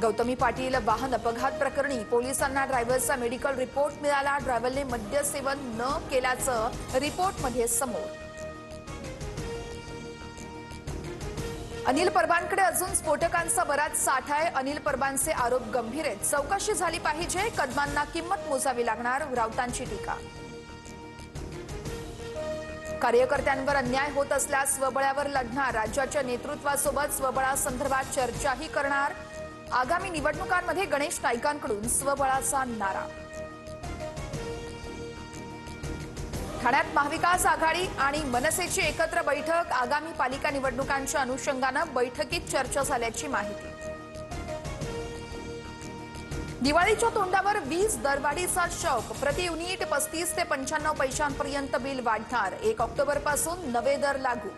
गौतमी पाटील वाहन अपघात प्रकरणी पोलिसांना ड्रायव्हरचा मेडिकल रिपोर्ट मिळाला। ड्रायव्हरने मद्यसेवन न केल्याचं रिपोर्टमध्ये समोर। अनिल परबांकडे अजून स्फोटकांचा बराच साठा आहे। अनिल परबांचे आरोप गंभीर आहेत। चौकशी झाली पाहिजे, कदमांना किंमत मोजावी लागणार, राऊतांची टीका। कार्यकर्त्यांवर अन्याय होत असल्यास स्वबळावर लढणार, राज्याच्या नेतृत्वासोबत स्वबळासंदर्भात चर्चाही करणार। आगामी निवडणुकांमध्ये गणेश नाईकांकडून स्वबळाचा नारा। ठाण्यात महाविकास आघाडी आणि मनसेची एकत्र बैठक। आगामी पालिका निवडणुकांच्या अनुषंगाने बैठकीत चर्चा झाल्याची माहिती। दिवाळीच्या तोंडावर वीज दरवाढीचा शॉक। प्रति युनिट 35 ते 95 पैशांपर्यंत बिल वाढणार। 1 ऑक्टोबरपासून नवे दर लागू।